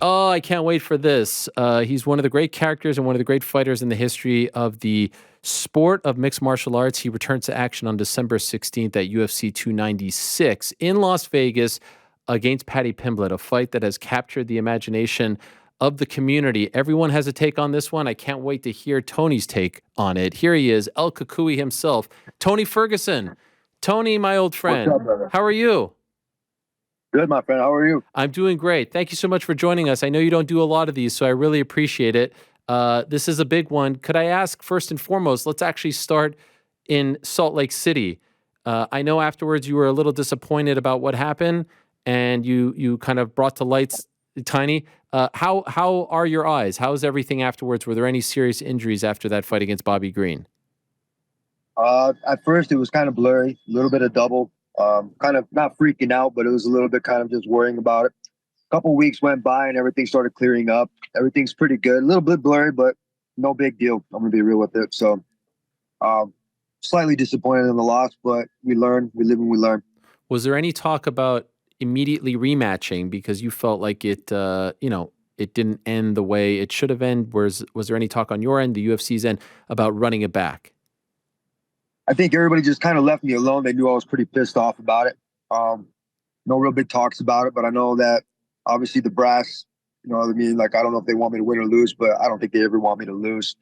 Oh, I can't wait for this. He's one of the great characters and one of the great fighters in the history of the sport of mixed martial arts. He returns to action on December 16th at UFC 296 in Las Vegas against Paddy Pimblett, a fight that has captured the imagination of the community. Everyone has a take on this one. I can't wait to hear Tony's take on it. Here he is, El Kukui himself, Tony Ferguson. Tony, my old friend, What's up, brother? how are you? Good, my friend. How are you? I'm doing great. Thank you so much for joining us. I know you don't do a lot of these, so I really appreciate it. This is a big one. Could I ask, first and foremost, let's actually start in Salt Lake City. I know afterwards you were a little disappointed about what happened, and you kind of brought to lights, Tiny. How are your eyes? How's everything afterwards? Were there any serious injuries after that fight against Bobby Green? At first, it was kind of blurry, a little bit of double. Kind of not freaking out, but it was a little bit kind of just worrying about it. A couple weeks went by and everything started clearing up. Everything's pretty good. A little bit blurry, but no big deal. I'm gonna be real with it. So, slightly disappointed in the loss, but we learn, we live and we learn. Was there any talk about immediately rematching because you felt like it, it didn't end the way it should have ended? Was there any talk on your end, the UFC's end, about running it back? I think everybody just kind of left me alone. They knew I was pretty pissed off about it. No real big talks about it, but I know that obviously the brass, you know what I mean? Like, I don't know if they want me to win or lose, but I don't think they ever want me to lose.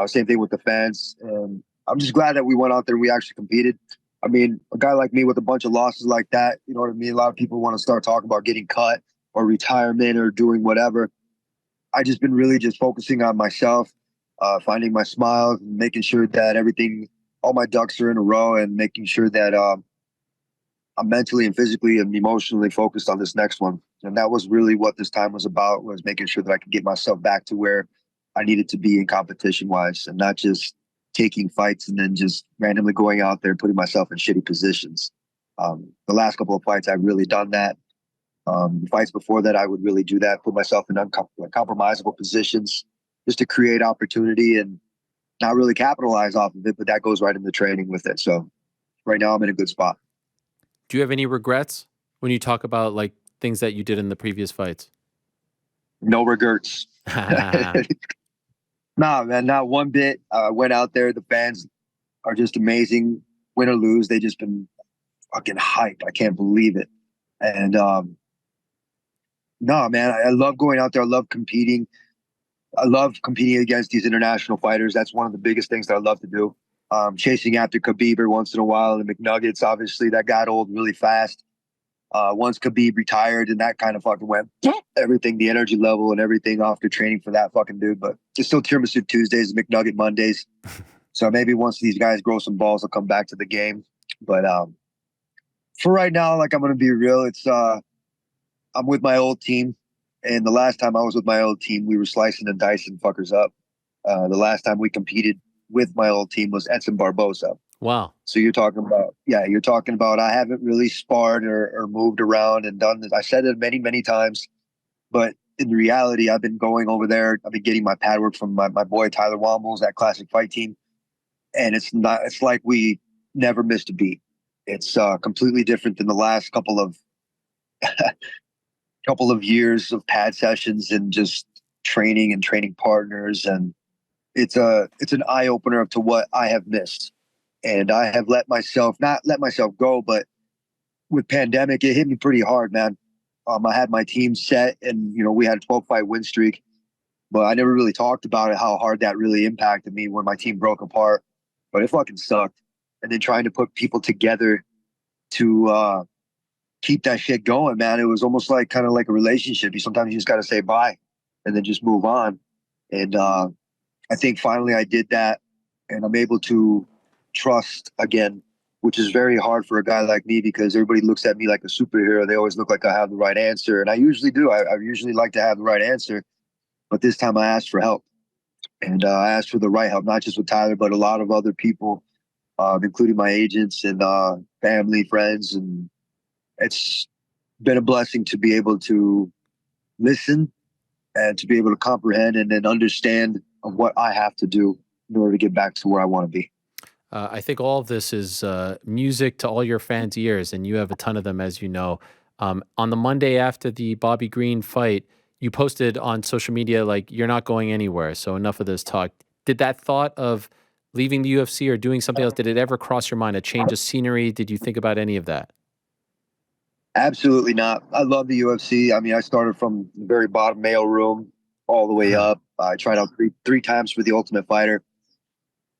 Same thing with the fans. And I'm just glad that we went out there and we actually competed. I mean, a guy like me with a bunch of losses like that, you know what I mean? A lot of people want to start talking about getting cut or retirement or doing whatever. I just been really just focusing on myself, finding my smile, making sure that all my ducks are in a row, and making sure that I'm mentally and physically and emotionally focused on this next one. And that was really what this time was about, was making sure that I could get myself back to where I needed to be in competition wise, and not just taking fights and then just randomly going out there and putting myself in shitty positions. The last couple of fights, I've really done that. The fights before that, I would really do that, put myself in uncompromisable positions just to create opportunity and not really capitalize off of it, but that goes right into training with it. So right now I'm in a good spot. Do you have any regrets when you talk about like things that you did in the previous fights? No regrets. Nah, man, not one bit. Went out there. The fans are just amazing. Win or lose, they just been fucking hyped. I can't believe it. And no, man, I love going out there. I love competing. I love competing against these international fighters. That's one of the biggest things that I love to do. Chasing after Khabib every once in a while. The McNuggets, obviously, that got old really fast. Once Khabib retired, and that kind of fucking went everything, the energy level and everything off the training for that fucking dude. But it's still Tiramisu Tuesdays, McNugget Mondays. So maybe once these guys grow some balls, they'll come back to the game. But for right now, like, I'm going to be real. I'm with my old team. And the last time I was with my old team, we were slicing and dicing fuckers up. The last time we competed with my old team was Edson Barboza. Wow. So you're talking about I haven't really sparred or moved around and done this. I said it many, many times, but in reality, I've been going over there. I've been getting my pad work from my boy, Tyler Wombles, that classic fight team. And it's like we never missed a beat. It's completely different than the last couple of years of pad sessions and just training and training partners. And it's an eye opener to what I have missed. And I have not let myself go, but with pandemic, it hit me pretty hard, man. I had my team set and, we had a 12-fight win streak, but I never really talked about it, how hard that really impacted me when my team broke apart. But it fucking sucked. And then trying to put people together to keep that shit going, man. It was almost like kind of like a relationship. Sometimes you just got to say bye and then just move on. And I think finally I did that, and I'm able to trust again, which is very hard for a guy like me because everybody looks at me like a superhero. They always look like I have the right answer. And I usually do. I usually like to have the right answer. But this time I asked for help. And I asked for the right help, not just with Tyler, but a lot of other people, including my agents and family, friends. And it's been a blessing to be able to listen and to be able to comprehend and then understand of what I have to do in order to get back to where I want to be. I think all of this is music to all your fans' ears, and you have a ton of them, as you know. On the Monday after the Bobby Green fight, you posted on social media, like, you're not going anywhere. So enough of this talk. Did that thought of leaving the UFC or doing something else, did it ever cross your mind, a change of scenery? Did you think about any of that? Absolutely not. I love the UFC. I mean, I started from the very bottom mail room all the way up. I tried out three times for the Ultimate Fighter.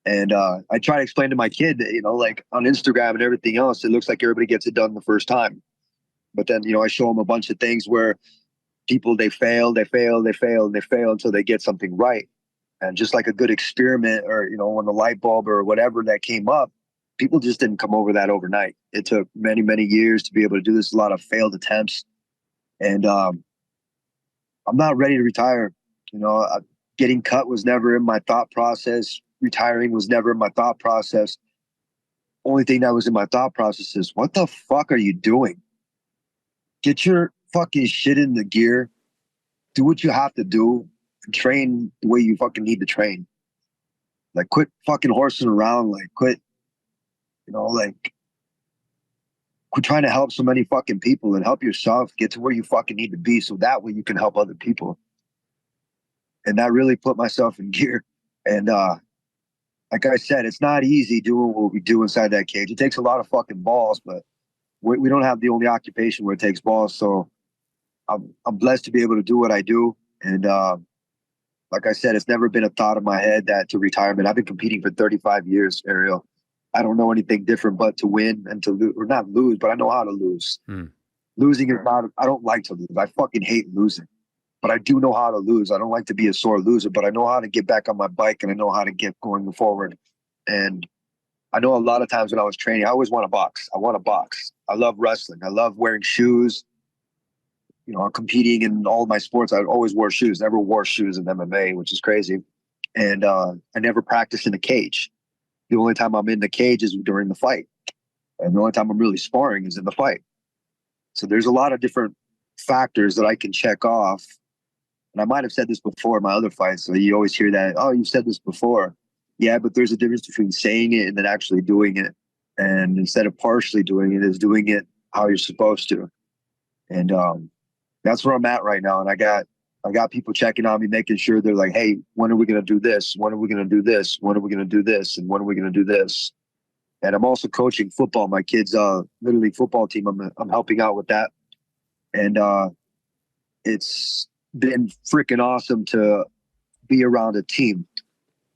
And I try to explain to my kid that, like on Instagram and everything else, it looks like everybody gets it done the first time. But then, I show them a bunch of things where people, they fail until they get something right. And just like a good experiment or, when the light bulb or whatever that came up, people just didn't come over that overnight. It took many, many years to be able to do this, a lot of failed attempts. And I'm not ready to retire. Getting cut was never in my thought process. Retiring was never in my thought process. Only thing that was in my thought process is, what the fuck are you doing? Get your fucking shit in the gear. Do what you have to do. And train the way you fucking need to train. Like, quit fucking horsing around. Like, quit trying to help so many fucking people and help yourself get to where you fucking need to be so that way you can help other people. And that really put myself in gear. And like I said, it's not easy doing what we do inside that cage. It takes a lot of fucking balls, but we don't have the only occupation where it takes balls. So I'm blessed to be able to do what I do. And like I said, it's never been a thought in my head that to retirement. I've been competing for 35 years, Ariel. I don't know anything different but to win and to lose, or not lose, but I know how to lose. Losing is not, I don't like to lose. I fucking hate losing, but I do know how to lose. I don't like to be a sore loser, but I know how to get back on my bike and I know how to get going forward. And I know a lot of times when I was training, I always want to box. I want to box. I love wrestling. I love wearing shoes. I'm competing in all of my sports. I always wore shoes, never wore shoes in MMA, which is crazy. And I never practiced in a cage. The only time I'm in the cage is during the fight. And the only time I'm really sparring is in the fight. So there's a lot of different factors that I can check off. And I might have said this before in my other fights. So you always hear that, oh, you've said this before. Yeah, but there's a difference between saying it and then actually doing it. And instead of partially doing it, is doing it how you're supposed to. And that's where I'm at right now. And I got people checking on me, making sure they're like, hey, when are we going to do this? When are we going to do this? When are we going to do this? And when are we going to do this? And I'm also coaching football. My kids' Little League football team. I'm helping out with that. And it's been freaking awesome to be around a team.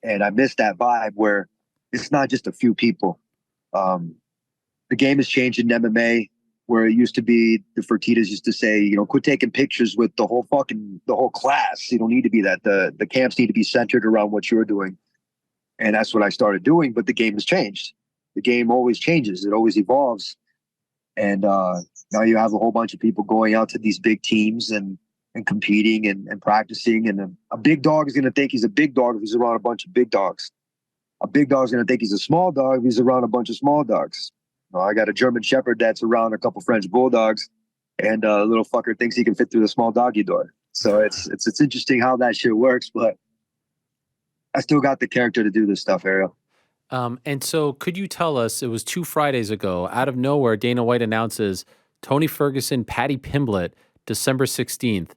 And I miss that vibe where it's not just a few people. The game has changed in MMA, where it used to be the Fertitas used to say, quit taking pictures with the whole class. You don't need to be that. The camps need to be centered around what you're doing. And that's what I started doing. But the game has changed. The game always changes. It always evolves. And now you have a whole bunch of people going out to these big teams and competing and practicing. And a big dog is going to think he's a big dog if he's around a bunch of big dogs. A big dog is going to think he's a small dog if he's around a bunch of small dogs. I got a German Shepherd that's around a couple French Bulldogs, and a little fucker thinks he can fit through the small doggy door. So it's interesting how that shit works, but I still got the character to do this stuff, Ariel. And so could you tell us, it was 2 Fridays ago, out of nowhere, Dana White announces Tony Ferguson, Paddy Pimblett, December 16th,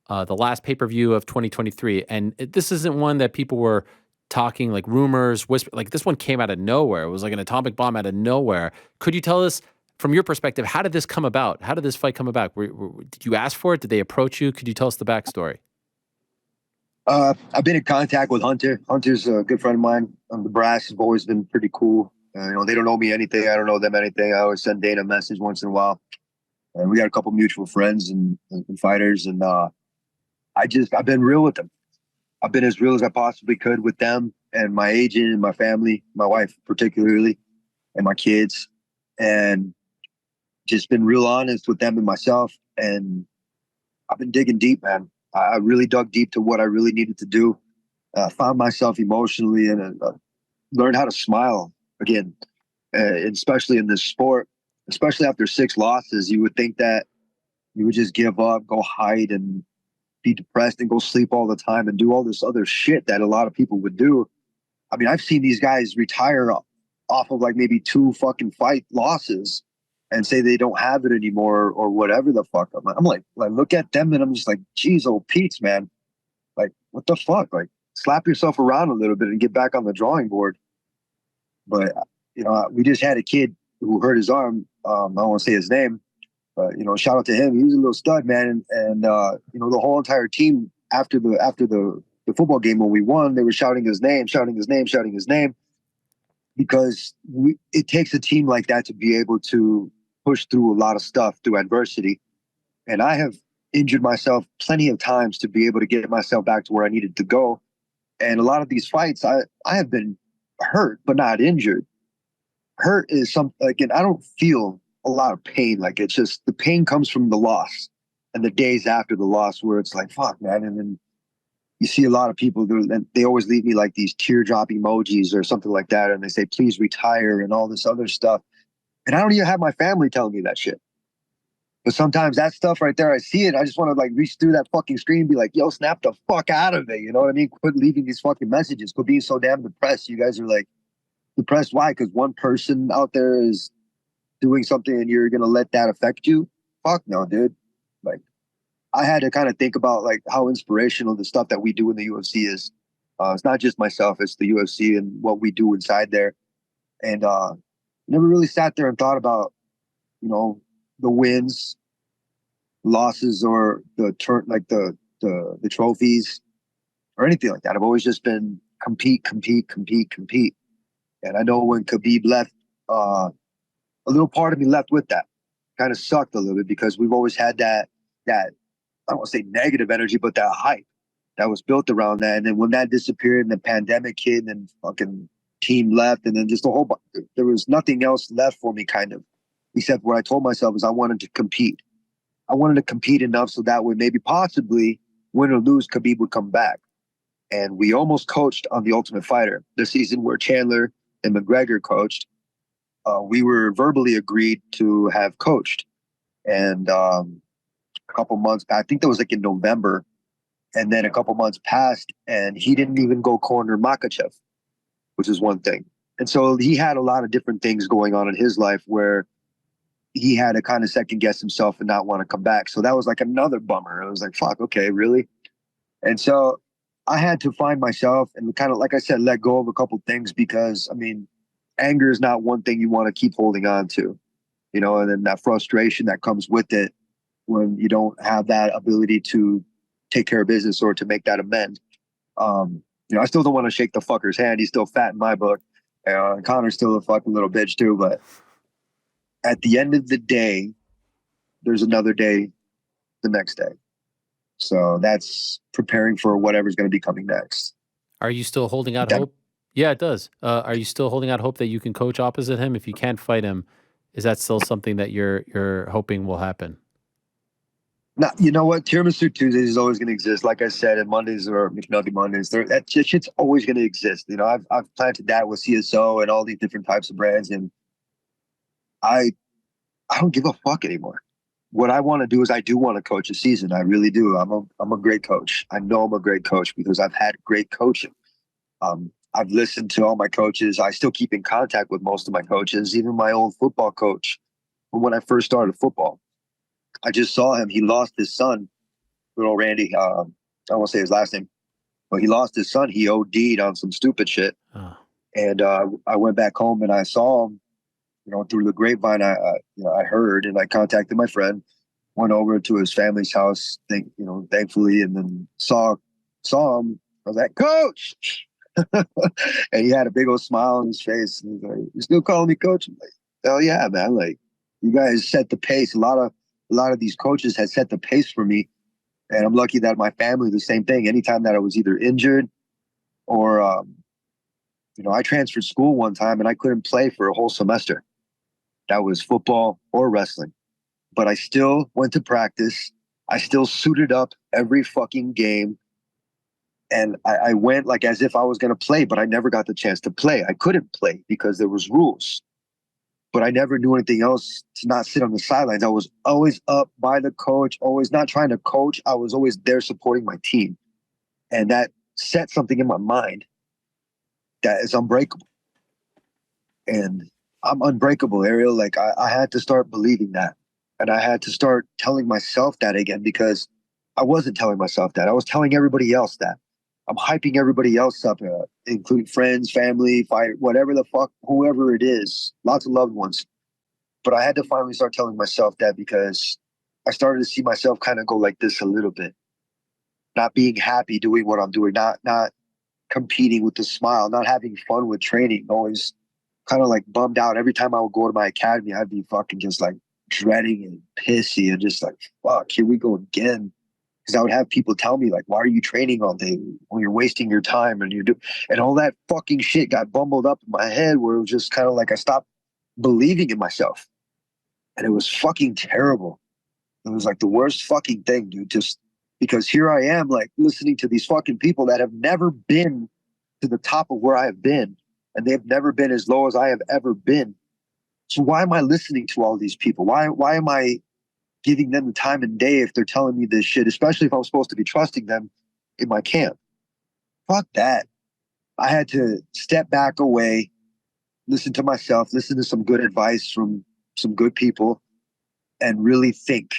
the last pay-per-view of 2023. And this isn't one that people were talking, like rumors, whisper, like this one came out of nowhere. It was like an atomic bomb out of nowhere. Could you tell us, from your perspective, how did this come about? How did this fight come about? Did you ask for it? Did they approach you? Could you tell us the backstory? I've been in contact with Hunter. Hunter's a good friend of mine. The brass have always been pretty cool. They don't know me anything. I don't know them anything. I always send Dana a message once in a while. And we got a couple mutual friends and fighters. And I've been real with them. I've been as real as I possibly could with them and my agent and my family, my wife particularly, and my kids, and just been real honest with them and myself. And I've been digging deep, man. I really dug deep to what I really needed to do. Found myself emotionally and learned how to smile again, especially in this sport, especially after 6 losses. You would think that you would just give up, go hide and be depressed and go sleep all the time and do all this other shit that a lot of people would do. I mean, I've seen these guys retire off of like maybe 2 fucking fight losses and say they don't have it anymore or whatever the fuck. I'm like, look at them and I'm just like, geez, old Pete's, man. Like, what the fuck? Like, slap yourself around a little bit and get back on the drawing board. But, we just had a kid who hurt his arm. I don't want to say his name, but, shout out to him. He was a little stud, man. And the whole entire team after the football game when we won, they were shouting his name, because it takes a team like that to be able to push through a lot of stuff through adversity. And I have injured myself plenty of times to be able to get myself back to where I needed to go. And a lot of these fights, I have been hurt, but not injured. Hurt is something like, and I don't feel a lot of pain. Like, it's just the pain comes from the loss and the days after the loss where it's like, fuck, man. And then you see a lot of people, they always leave me like these teardrop emojis or something like that. And they say, please retire and all this other stuff. And I don't even have my family telling me that shit. But sometimes that stuff right there, I see it. I just want to like reach through that fucking screen and be like, yo, snap the fuck out of it. You know what I mean? Quit leaving these fucking messages. Quit being so damn depressed. You guys are like depressed. Why? Because one person out there is doing something and you're going to let that affect you? Fuck no, dude. Like, I had to kind of think about like how inspirational the stuff that we do in the UFC is. It's not just myself, it's the UFC and what we do inside there. And never really sat there and thought about, the wins, losses, or the trophies or anything like that. I've always just been compete. And I know when Khabib left, a little part of me left with that. Kind of sucked a little bit because we've always had that I don't want to say negative energy, but that hype that was built around that. And then when that disappeared and the pandemic hit and fucking team left, and then just a whole bunch, there was nothing else left for me kind of, except what I told myself is I wanted to compete. I wanted to compete enough so that way maybe possibly win or lose, Khabib would come back. And we almost coached on The Ultimate Fighter, the season where Chandler and McGregor coached. We were verbally agreed to have coached. And a couple months back, I think that was like in November. And then a couple months passed and he didn't even go corner Makachev, which is one thing. And so he had a lot of different things going on in his life where he had to kind of second guess himself and not want to come back. So that was like another bummer. I was like, fuck, okay, really? And so I had to find myself and kind of, like I said, let go of a couple things because, I mean, anger is not one thing you want to keep holding on to, and then that frustration that comes with it when you don't have that ability to take care of business or to make that amend. I still don't want to shake the fucker's hand. He's still fat in my book. Connor's still a fucking little bitch too, but at the end of the day, there's another day the next day. So that's preparing for whatever's going to be coming next. Are you still holding out hope? Yeah, it does. Are you still holding out hope that you can coach opposite him? If you can't fight him, is that still something that you're hoping will happen? Now, you know what? Tiramisu Tuesdays is always going to exist. Like I said, and Mondays or McNugget Mondays, that shit's always going to exist. I've planted that with CSO and all these different types of brands, and I don't give a fuck anymore. What I want to do is I do want to coach a season. I really do. I'm a great coach. I know I'm a great coach because I've had great coaching. I've listened to all my coaches. I still keep in contact with most of my coaches, even my old football coach from when I first started football. I just saw him. He lost his son, little Randy. I don't want to say his last name, but he lost his son. He OD'd on some stupid shit. Oh. And I went back home and I saw him, through the grapevine. I heard and I contacted my friend, went over to his family's house, thankfully, and then saw him. I was like, Coach! And he had a big old smile on his face. And he's like, "You still calling me coach?" I'm like, hell yeah, man. Like, you guys set the pace. A lot of these coaches had set the pace for me. And I'm lucky that my family, the same thing. Anytime that I was either injured or, I transferred school one time and I couldn't play for a whole semester. That was football or wrestling. But I still went to practice. I still suited up every fucking game. And I went like as if I was going to play, but I never got the chance to play. I couldn't play because there was rules. But I never knew anything else to not sit on the sidelines. I was always up by the coach, always not trying to coach. I was always there supporting my team. And that set something in my mind that is unbreakable. And I'm unbreakable, Ariel. Like I had to start believing that. And I had to start telling myself that again because I wasn't telling myself that. I was telling everybody else that. I'm hyping everybody else up, including friends, family, fight, whatever the fuck, whoever it is, lots of loved ones. But I had to finally start telling myself that because I started to see myself kind of go like this a little bit, not being happy doing what I'm doing, not competing with a smile, not having fun with training, always kind of like bummed out. Every time I would go to my academy, I'd be fucking just like dreading and pissy and just like, fuck, here we go again. Because I would have people tell me like, why are you training all day when you're wasting your time and all that fucking shit got bumbled up in my head where it was just kind of like I stopped believing in myself. And it was fucking terrible. It was like the worst fucking thing, dude. Just because here I am, like listening to these fucking people that have never been to the top of where I have been, and they've never been as low as I have ever been. So why am I listening to all these people? Why am I giving them the time and day if they're telling me this shit, especially if I'm supposed to be trusting them in my camp? Fuck that. I had to step back away, listen to myself, listen to some good advice from some good people, and really think.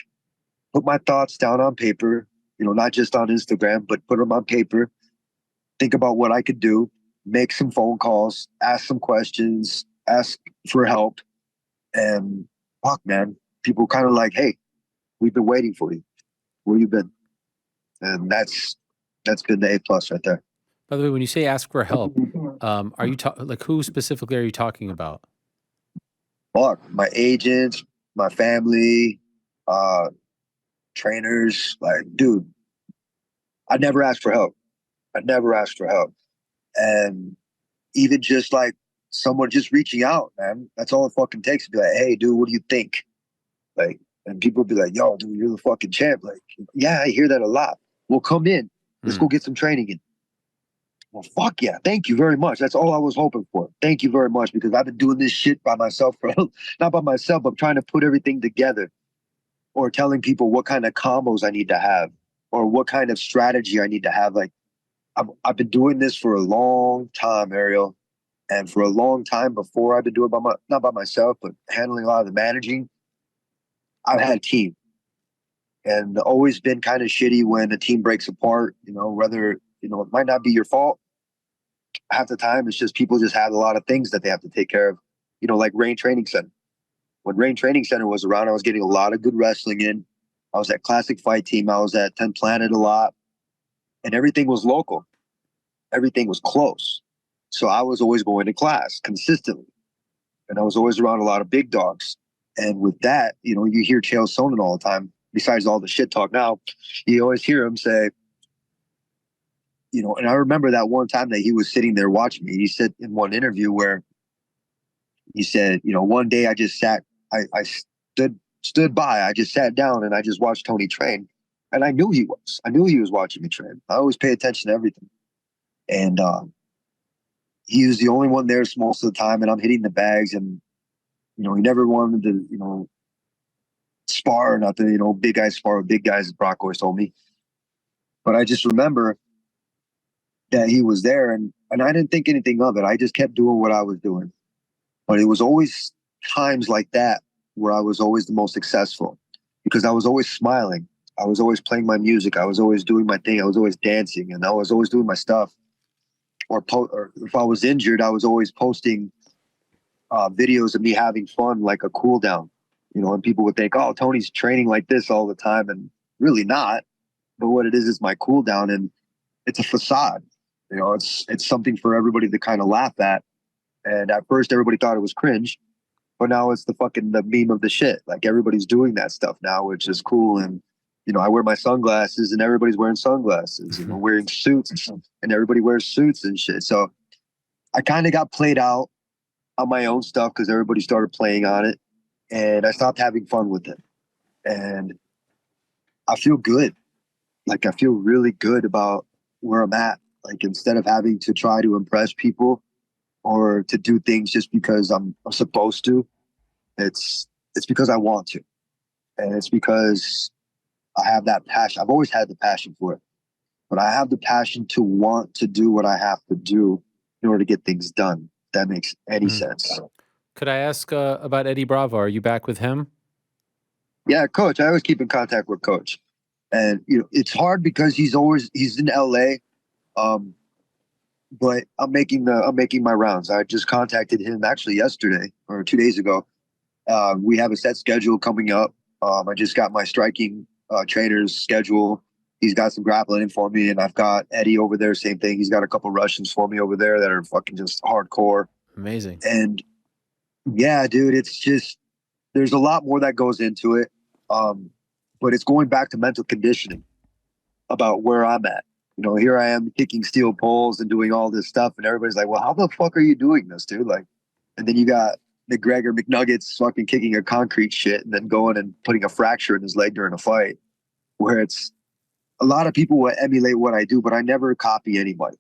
Put my thoughts down on paper, not just on Instagram, but put them on paper. Think about what I could do, make some phone calls, ask some questions, ask for help. And fuck, man, people kind of like, hey, we've been waiting for you. Where you been? And that's been the A+ right there. By the way, when you say ask for help, are you like who specifically are you talking about? Fuck, my agents, my family, trainers. Like, dude, I never asked for help. I never asked for help. And even just like someone just reaching out, man, that's all it fucking takes to be like, hey, dude, what do you think? Like, and people be like, yo, dude, you're the fucking champ. Like, yeah, I hear that a lot. Well, come in. Let's go get some training in. Well, fuck yeah. Thank you very much. That's all I was hoping for. Thank you very much because I've been doing this shit by myself for not by myself, but trying to put everything together or telling people what kind of combos I need to have or what kind of strategy I need to have. Like, I've been doing this for a long time, Ariel. And for a long time before I've been doing it not by myself, but handling a lot of the managing, I've had a team. And always been kind of shitty when a team breaks apart, whether, it might not be your fault. Half the time it's just people just have a lot of things that they have to take care of, like Rain Training Center. When Rain Training Center was around, I was getting a lot of good wrestling in. I was at Classic Fight Team. I was at 10 Planet a lot. And everything was local. Everything was close. So I was always going to class consistently. And I was always around a lot of big dogs. And with that, you hear Chael Sonnen all the time. Besides all the shit talk now, you always hear him say, and I remember that one time that he was sitting there watching me. He said in one interview where he said, one day I just I stood by, I just sat down and I just watched Tony train. And I knew he was watching me train. I always pay attention to everything. And he was the only one there most of the time, and I'm hitting the bags, and he never wanted to spar or nothing. Big guys spar with big guys, as Brock always told me. But I just remember that he was there, and I didn't think anything of it. I just kept doing what I was doing. But it was always times like that where I was always the most successful because I was always smiling. I was always playing my music. I was always doing my thing. I was always dancing, and I was always doing my stuff. Or if I was injured, I was always posting videos of me having fun, like a cool down. And people would think, oh, Tony's training like this all the time, and really not. But what it is my cool down, and it's a facade. It's something for everybody to kind of laugh at. And at first, everybody thought it was cringe, but now it's the meme of the shit. Like everybody's doing that stuff now, which is cool. And I wear my sunglasses, and everybody's wearing sunglasses. Wearing suits, and everybody wears suits and shit. So I kind of got played out on my own stuff because everybody started playing on it, and I stopped having fun with it. And I feel good. Like I feel really good about where I'm at. Like instead of having to try to impress people or to do things just because I'm supposed to, it's because I want to. And it's because I have that passion. I've always had the passion for it. But I have the passion to want to do what I have to do in order to get things done. If that makes any sense. Could I ask about Eddie Bravo? Are you back with him? Yeah, Coach. I always keep in contact with Coach, and it's hard because he's in LA. Um, but I'm making my rounds. I just contacted him actually yesterday or 2 days ago. We have a set schedule coming up. I just got my striking trainer's schedule. He's got some grappling in for me, and I've got Eddie over there. Same thing. He's got a couple Russians for me over there that are fucking just hardcore. Amazing. And yeah, dude, it's just there's a lot more that goes into it. But it's going back to mental conditioning about where I'm at. Here I am kicking steel poles and doing all this stuff, and everybody's like, "Well, how the fuck are you doing this, dude?" Like, and then you got McGregor, McNuggets fucking kicking a concrete shit and then going and putting a fracture in his leg during a fight, where it's a lot of people will emulate what I do, but I never copy anybody.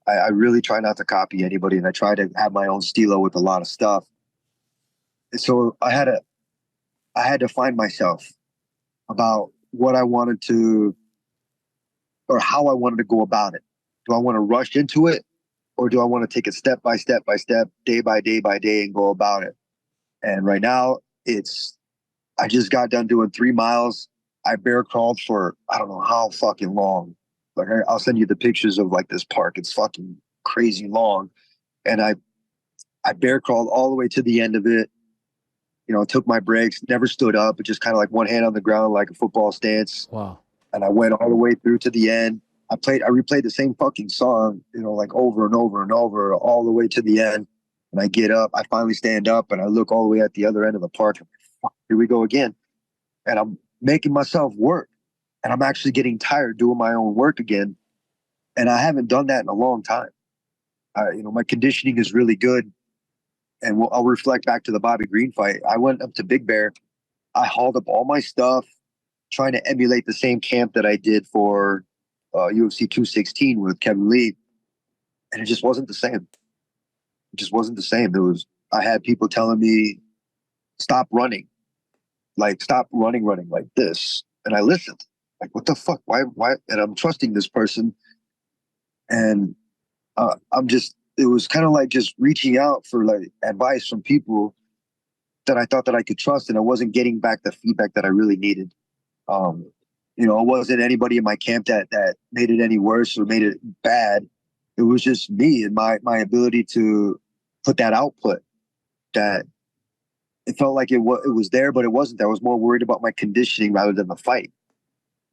I really try not to copy anybody, and I try to have my own stilo with a lot of stuff. And so I had to find myself about what I wanted to, or how I wanted to go about it. Do I want to rush into it, or do I want to take it step by step by step, day by day by day, and go about it? And right now, I just got done doing 3 miles. I bear crawled for I don't know how fucking long. Like I'll send you the pictures of like this park. It's fucking crazy long, and I bear crawled all the way to the end of it. Took my breaks, never stood up, but just kind of like one hand on the ground, like a football stance. Wow. And I went all the way through to the end. I replayed the same fucking song, like over and over and over, all the way to the end. And I get up, I finally stand up, and I look all the way at the other end of the park. I'm like, fuck, here we go again. And I'm making myself work. And I'm actually getting tired doing my own work again. And I haven't done that in a long time. My conditioning is really good. And I'll reflect back to the Bobby Green fight. I went up to Big Bear. I hauled up all my stuff, trying to emulate the same camp that I did for UFC 216 with Kevin Lee. And it just wasn't the same. It just wasn't the same. I had people telling me, stop running. Like, stop running like this. And I listened. Like, what the fuck? Why? And I'm trusting this person. And it was kind of like just reaching out for like advice from people that I thought that I could trust. And I wasn't getting back the feedback that I really needed. It wasn't anybody in my camp that made it any worse or made it bad. It was just me and my ability to put that output. That it felt like it was there, but it wasn't. I was more worried about my conditioning rather than the fight.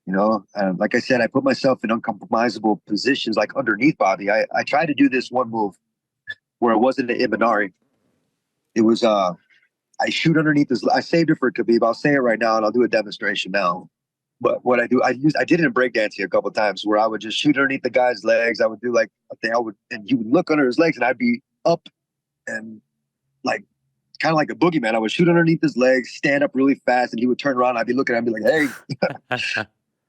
And like I said, I put myself in uncompromisable positions, like underneath Bobby. I tried to do this one move where it wasn't an Imanari. It was I shoot underneath his. I saved it for Khabib. I'll say it right now, and I'll do a demonstration now. But what I do, I did it in breakdancing a couple of times where I would just shoot underneath the guy's legs. I would do like a thing. And he would look under his legs, and I'd be up and like kind of like a boogeyman. I would shoot underneath his legs, stand up really fast, and he would turn around. I'd be looking at him, be like, "Hey,"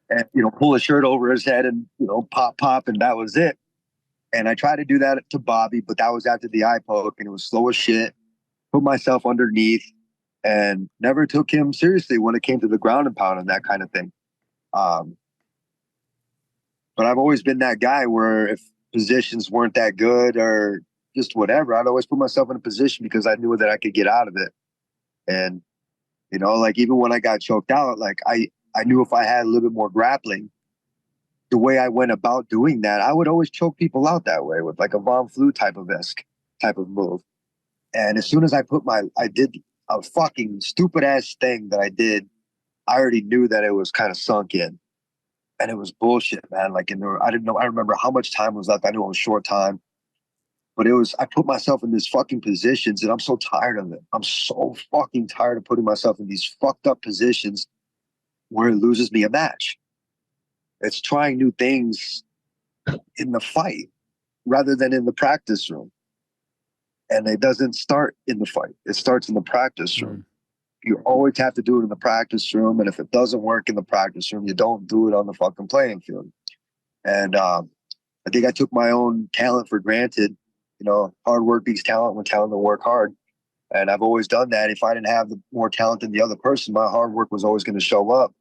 and pull his shirt over his head, and pop, and that was it. And I tried to do that to Bobby, but that was after the eye poke, and it was slow as shit. Put myself underneath, and never took him seriously when it came to the ground and pound and that kind of thing. But I've always been that guy where if positions weren't that good or just whatever, I'd always put myself in a position because I knew that I could get out of it. And, like even when I got choked out, like I knew if I had a little bit more grappling, the way I went about doing that, I would always choke people out that way with like a Von Flue type of move. And as soon as I did a fucking stupid ass thing that I did, I already knew that it was kind of sunk in. And it was bullshit, man. Like, I didn't know. I remember how much time was left. I knew it was short time, but I put myself in these fucking positions, and I'm so tired of it. I'm so fucking tired of putting myself in these fucked up positions where it loses me a match. It's trying new things in the fight rather than in the practice room. And it doesn't start in the fight. It starts in the practice room. You always have to do it in the practice room. And if it doesn't work in the practice room, you don't do it on the fucking playing field. And I think I took my own talent for granted. Hard work beats talent when talent will work hard. And I've always done that. If I didn't have more talent than the other person, my hard work was always going to show up.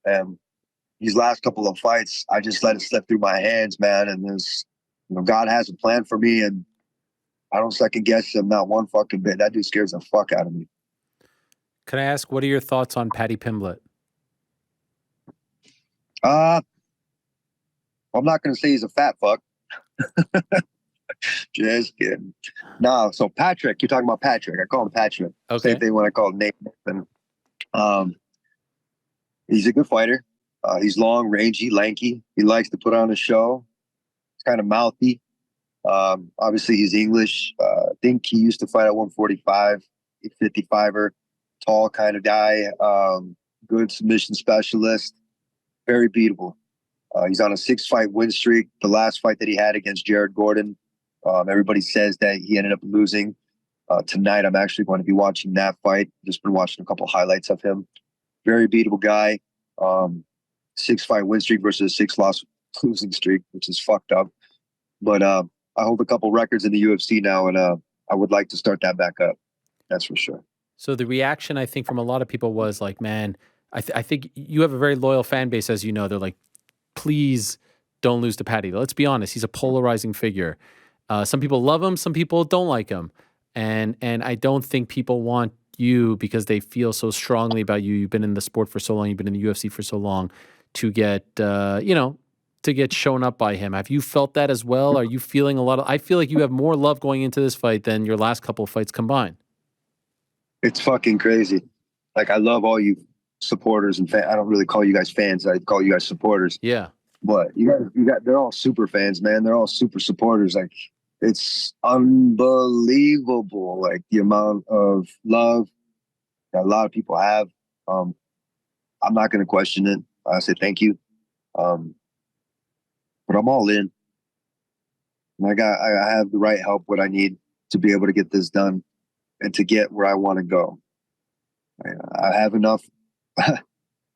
And these last couple of fights, I just let it slip through my hands, man. And God has a plan for me. And I don't second guess him not one fucking bit. That dude scares the fuck out of me. Can I ask, what are your thoughts on Paddy Pimblett? I'm not going to say he's a fat fuck. Just kidding. No, so Patrick, you're talking about Patrick. I call him Patrick. Okay. Same thing when I call him Nathan. He's a good fighter. He's long, rangy, lanky. He likes to put on a show. He's kind of mouthy. Obviously, he's English. I think he used to fight at 145, 55er, tall kind of guy. Good submission specialist. Very beatable. He's on a 6-fight win streak. The last fight that he had against Jared Gordon, everybody says that he ended up losing. Tonight, I'm actually going to be watching that fight. Just been watching a couple highlights of him. Very beatable guy. 6-fight win streak versus a 6-loss losing streak, which is fucked up. But I hold a couple records in the UFC now, and I would like to start that back up. That's for sure. So the reaction, I think, from a lot of people was like, man, I think you have a very loyal fan base, as you know. They're like, please don't lose to Paddy. Let's be honest. He's a polarizing figure. Some people love him. Some people don't like him. And I don't think people want you, because they feel so strongly about you. You've been in the sport for so long. You've been in the UFC for so long, to get, to get shown up by him. Have you felt that as well? Are you feeling a lot of, I feel like you have more love going into this fight than your last couple of fights combined. It's fucking crazy. Like, I love all you supporters and I don't really call you guys fans. I call you guys supporters. Yeah. But they're all super fans, man. They're all super supporters. Like, it's unbelievable. Like, the amount of love that a lot of people have. I'm not going to question it. I say thank you. But I'm all in. And I have the right help, what I need to be able to get this done and to get where I want to go. I have enough. I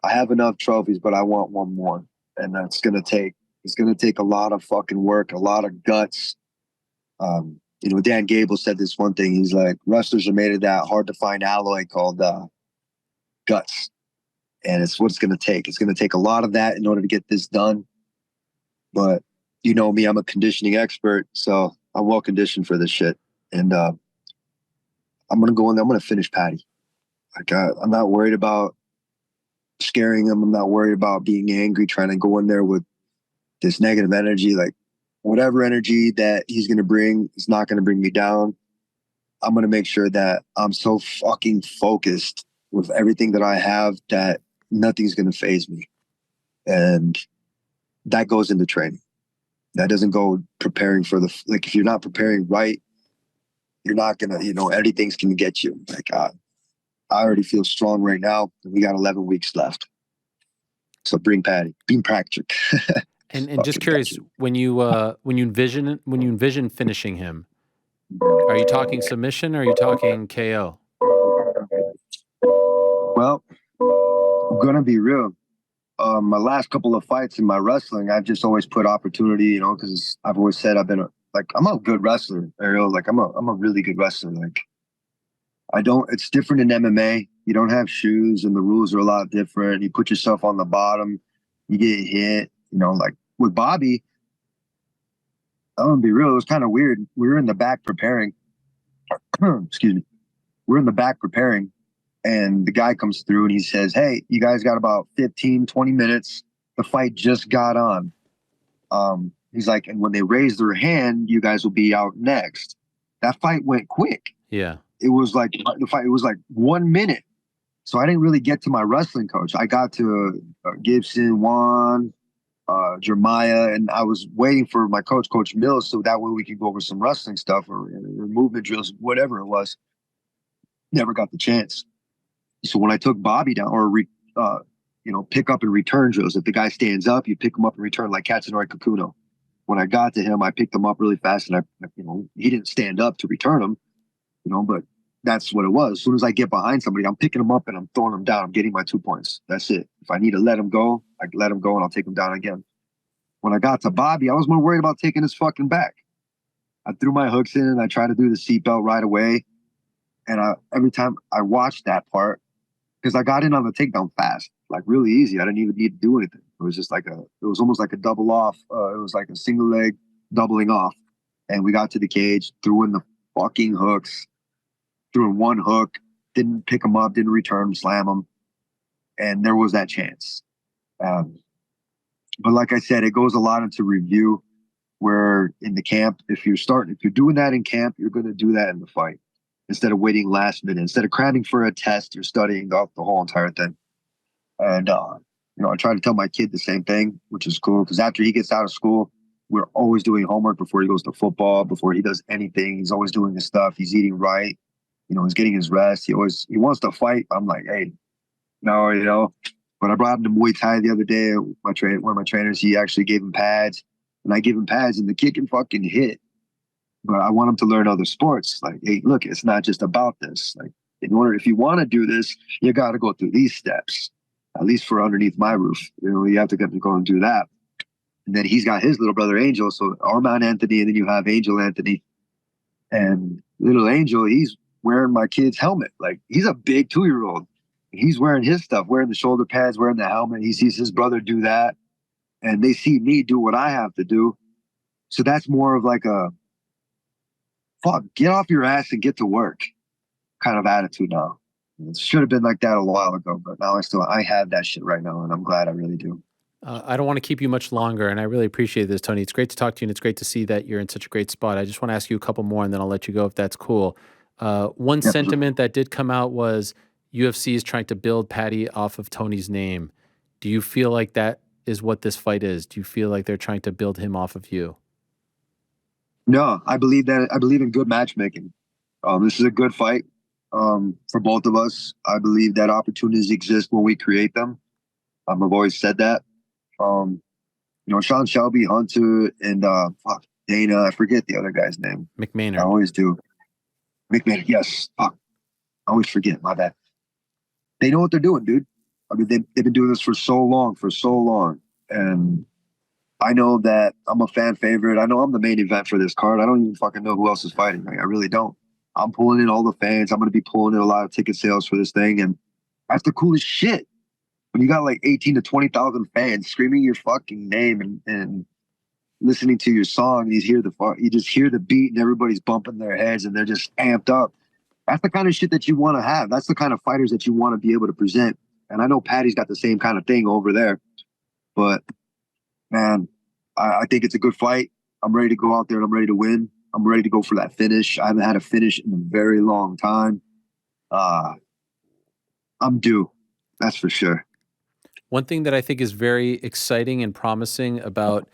have enough trophies, but I want one more, and it's gonna take a lot of fucking work, a lot of guts. Dan Gable said this one thing. He's like, wrestlers are made of that hard to find alloy called guts, and it's what it's gonna take. It's gonna take a lot of that in order to get this done. But you know me, I'm a conditioning expert, so I'm well conditioned for this shit, and I'm gonna go in there. I'm gonna finish Paddy. Like, I'm not worried about scaring him. I'm not worried about being angry, trying to go in there with this negative energy. Like, whatever energy that he's going to bring is not going to bring me down. I'm going to make sure that I'm so fucking focused with everything that I have that nothing's going to faze me. And that goes into training. That doesn't go preparing for if you're not preparing right, you're not going to, anything's going to get you. Like, I already feel strong right now. We got 11 weeks left. So bring Paddy, bring Patrick. And just curious, Patrick, when you envision finishing him, are you talking submission or are you talking KO? Well, I'm gonna be real. My last couple of fights in my wrestling, I've just always put opportunity, because I've always said I'm a good wrestler, Ariel. Like, I'm a really good wrestler. Like, it's different in MMA. You don't have shoes and the rules are a lot different. You put yourself on the bottom, you get hit, like with Bobby, I'm gonna be real, it was kind of weird. We were in the back preparing. Excuse me. We're in the back preparing, and the guy comes through and he says, hey, you guys got about 15, 20 minutes. The fight just got on. He's like, and when they raise their hand, you guys will be out next. That fight went quick. Yeah. It was like the fight. It was like 1 minute, so I didn't really get to my wrestling coach. I got to Gibson, Juan, Jeremiah, and I was waiting for my coach, Coach Mills, so that way we could go over some wrestling stuff or movement drills, whatever it was. Never got the chance. So when I took Bobby down, or pick up and return drills, if the guy stands up, you pick him up and return, like Katsunori Kakuno. When I got to him, I picked him up really fast, and he didn't stand up to return him. But that's what it was. As soon as I get behind somebody, I'm picking them up and I'm throwing them down. I'm getting my 2 points. That's it. If I need to let him go, I let him go and I'll take him down again. When I got to Bobby, I was more worried about taking his fucking back. I threw my hooks in and I tried to do the seatbelt right away. And every time I watched that part, because I got in on the takedown fast, like really easy. I didn't even need to do anything. It was just it was almost like a double off. It was like a single leg doubling off. And we got to the cage, threw in the fucking hooks. Threw in one hook, didn't pick him up, didn't return, slam him. And there was that chance. But like I said, it goes a lot into review, where in the camp, if you're doing that in camp, you're going to do that in the fight instead of waiting last minute. Instead of cramming for a test, you're studying the whole entire thing. And, I try to tell my kid the same thing, which is cool, because after he gets out of school, we're always doing homework before he goes to football, before he does anything. He's always doing his stuff. He's eating right. He's getting his rest. He wants to fight. I'm like, hey, no. But I brought him to Muay Thai the other day. One of my trainers, he actually gave him pads, and I give him pads, and the kid can fucking hit. But I want him to learn other sports. Like, hey, look, it's not just about this. Like, if you want to do this, you got to go through these steps, at least for underneath my roof. You have to go and do that. And then he's got his little brother Angel, so Armand Anthony, and then you have Angel Anthony. And little Angel, he's wearing my kid's helmet. Like, he's a big 2-year-old. He's wearing his stuff, wearing the shoulder pads, wearing the helmet. He sees his brother do that, and they see me do what I have to do. So that's more of like a, fuck, get off your ass and get to work kind of attitude now. It should have been like that a while ago, but now I have that shit right now, and I'm glad I really do. I don't want to keep you much longer, and I really appreciate this, Tony. It's great to talk to you, and it's great to see that you're in such a great spot. I just want to ask you a couple more, and then I'll let you go if that's cool. One sentiment that did come out was UFC is trying to build Paddy off of Tony's name. Do you feel like that is what this fight is? Do you feel like they're trying to build him off of you? No, I believe in good matchmaking. This is a good fight for both of us. I believe that opportunities exist when we create them. I've always said that. Sean Shelby, Hunter, and Dana. I forget the other guy's name. McMahon. I always do. McMahon. Yes. Fuck. I always forget. My bad. They know what they're doing, dude. I mean, they've been doing this for so long, and I know that I'm a fan favorite. I know I'm the main event for this card. I don't even fucking know who else is fighting. Like, I really don't. I'm pulling in all the fans. I'm going to be pulling in a lot of ticket sales for this thing, and that's the coolest shit. When you got like 18 to 20,000 fans screaming your fucking name and listening to your song, you just hear the beat and everybody's bumping their heads and they're just amped up. That's the kind of shit that you want to have. That's the kind of fighters that you want to be able to present. And I know Paddy's got the same kind of thing over there, but man, I think it's a good fight. I'm ready to go out there and I'm ready to win. I'm ready to go for that finish. I haven't had a finish in a very long time. I'm due. That's for sure. One thing that I think is very exciting and promising about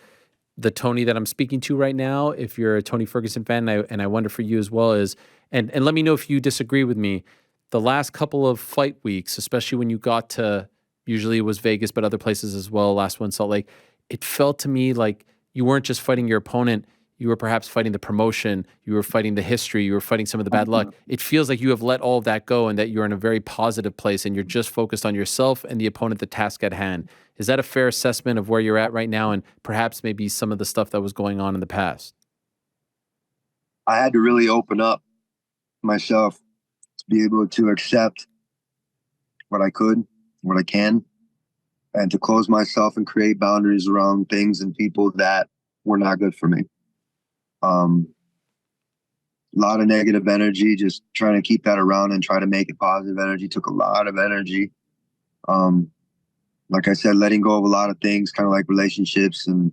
the Tony that I'm speaking to right now, if you're a Tony Ferguson fan, and I wonder for you as well, is, and let me know if you disagree with me, the last couple of fight weeks, especially when you got to, usually it was Vegas, but other places as well, last one, Salt Lake, it felt to me like you weren't just fighting your opponent, you were perhaps fighting the promotion, you were fighting the history, you were fighting some of the bad luck. It feels like you have let all of that go and that you're in a very positive place and you're just focused on yourself and the opponent, the task at hand. Is that a fair assessment of where you're at right now and perhaps maybe some of the stuff that was going on in the past? I had to really open up myself to be able to accept what I could, what I can, and to close myself and create boundaries around things and people that were not good for me. A lot of negative energy, just trying to keep that around and try to make it positive energy took a lot of energy. Like I said, letting go of a lot of things, kind of like relationships and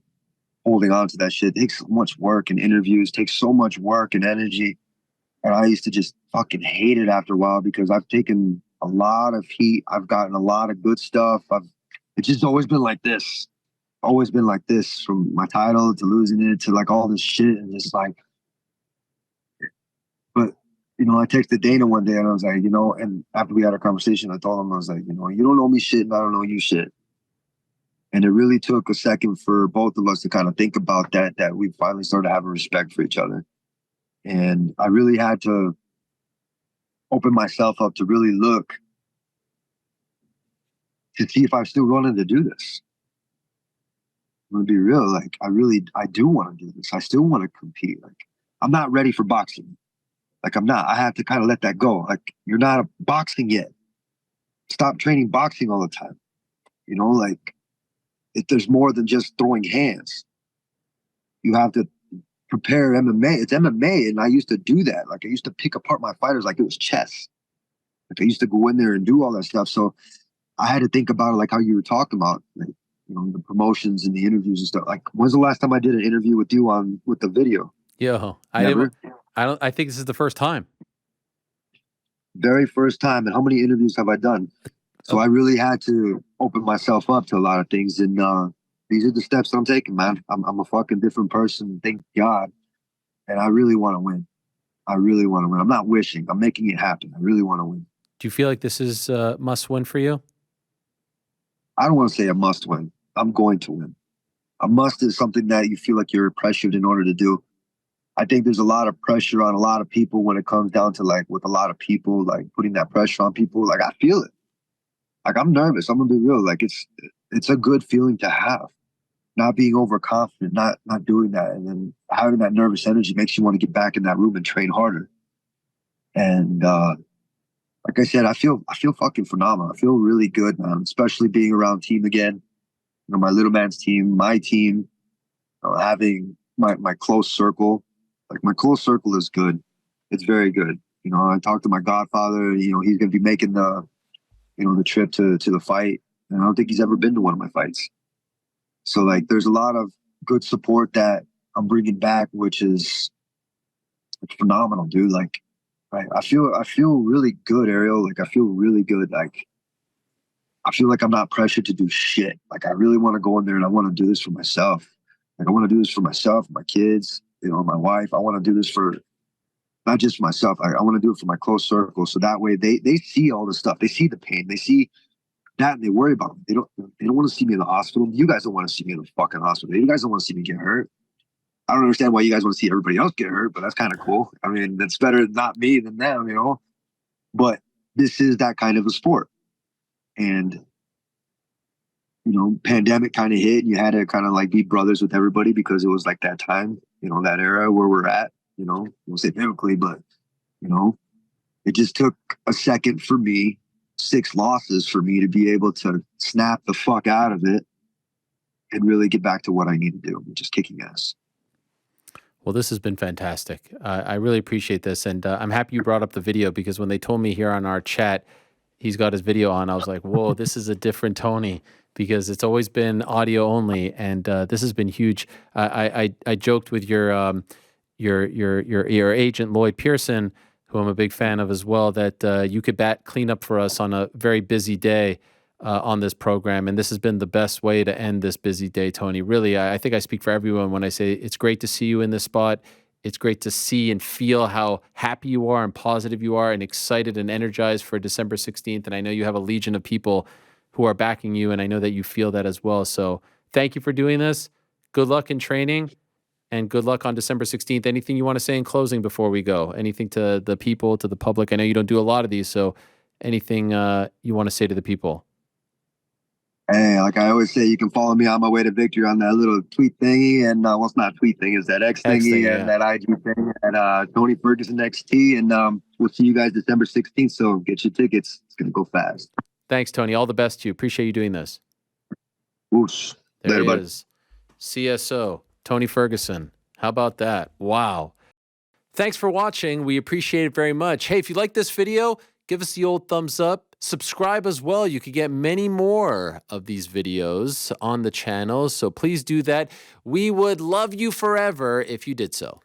holding on to that shit takes so much work, and interviews take so much work and energy. And I used to just fucking hate it after a while because I've taken a lot of heat. I've gotten a lot of good stuff. It's just always been like this. Always been like this, from my title to losing it to like all this shit, and just like, but I texted Dana one day and I was like, and after we had our conversation, I told him, I was like, you don't know me shit and I don't know you shit. And it really took a second for both of us to kind of think about that we finally started having respect for each other. And I really had to open myself up to really look to see if I still wanted to do this. I'm gonna be real. Like, I do want to do this. I still want to compete. Like, I'm not ready for boxing. Like, I'm not. I have to kind of let that go. Like, you're not boxing yet. Stop training boxing all the time. Like, there's more than just throwing hands. You have to prepare MMA. It's MMA, and I used to do that. Like I used to pick apart my fighters like it was chess. Like I used to go in there and do all that stuff. So I had to think about it like how you were talking about, like, you know, the promotions and the interviews and stuff. Like, when's the last time I did an interview with you with the video? Yo, Never. I think this is the first time. Very first time. And how many interviews have I done? So I really had to open myself up to a lot of things. And these are the steps I'm taking, man. I'm a fucking different person, thank God. And I really want to win. I really want to win. I'm not wishing. I'm making it happen. I really want to win. Do you feel like this is a must win for you? I don't want to say a must win. I'm going to win. A must is something that you feel like you're pressured in order to do. I think there's a lot of pressure on a lot of people when it comes down to, like, with a lot of people, like putting that pressure on people. Like, I feel it. Like, I'm nervous. I'm gonna be real. Like, it's a good feeling to have. Not being overconfident, not doing that, and then having that nervous energy makes you want to get back in that room and train harder. And like I said, I feel fucking phenomenal. I feel really good, man. Especially being around team again. You know, my little man's team, my team, having my close circle. Like, my close circle is good. It's very good. You know, I talked to my godfather. You know, he's gonna be making the trip to the fight, and I don't think he's ever been to one of my fights. So, like, there's a lot of good support that I'm bringing back, which is phenomenal, dude. Like, I feel really good, Ariel. Like, I feel really good. Like, I feel like I'm not pressured to do shit. Like, I really want to go in there and I want to do this for myself. Like, I want to do this for myself, my kids, you know, my wife. I want to do this for not just for myself. I want to do it for my close circle. So that way they see all the stuff. They see the pain. They see that and they worry about me. They don't want to see me in the hospital. You guys don't want to see me in the fucking hospital. You guys don't want to see me get hurt. I don't understand why you guys want to see everybody else get hurt, but that's kind of cool. I mean, that's better not me than them, you know? But this is that kind of a sport. And, you know, pandemic kind of hit and you had to kind of like be brothers with everybody because it was like that time, you know, that era where we're at, you know, we'll say biblically, but, you know, it just took a second for me, 6 losses for me to be able to snap the fuck out of it and really get back to what I need to do, which is kicking ass. Well, this has been fantastic. I really appreciate this. And I'm happy you brought up the video because when they told me here on our chat, he's got his video on, I was like, whoa, this is a different Tony because it's always been audio only. And this has been huge. I joked with your agent, Lloyd Pearson, who I'm a big fan of as well, that you could clean up for us on a very busy day on this program. And this has been the best way to end this busy day, Tony. Really, I think I speak for everyone when I say it's great to see you in this spot. It's great to see and feel how happy you are and positive you are and excited and energized for December 16th. And I know you have a legion of people who are backing you, and I know that you feel that as well. So thank you for doing this. Good luck in training. And good luck on December 16th. Anything you want to say in closing before we go? Anything to the people, to the public? I know you don't do a lot of these, so anything you want to say to the people? Hey, like I always say, you can follow me on my way to victory on that little tweet thingy, and well, it's not tweet thing, it's that X thingy and that IG thing, and Tony Ferguson XT, and we'll see you guys December 16th. So get your tickets; it's gonna go fast. Thanks, Tony. All the best to you. Appreciate you doing this. Whoosh. There he is, CSO Tony Ferguson. How about that? Wow. Thanks for watching. We appreciate it very much. Hey, if you like this video, give us the old thumbs up. Subscribe as well. You could get many more of these videos on the channel, so please do that. We would love you forever if you did so.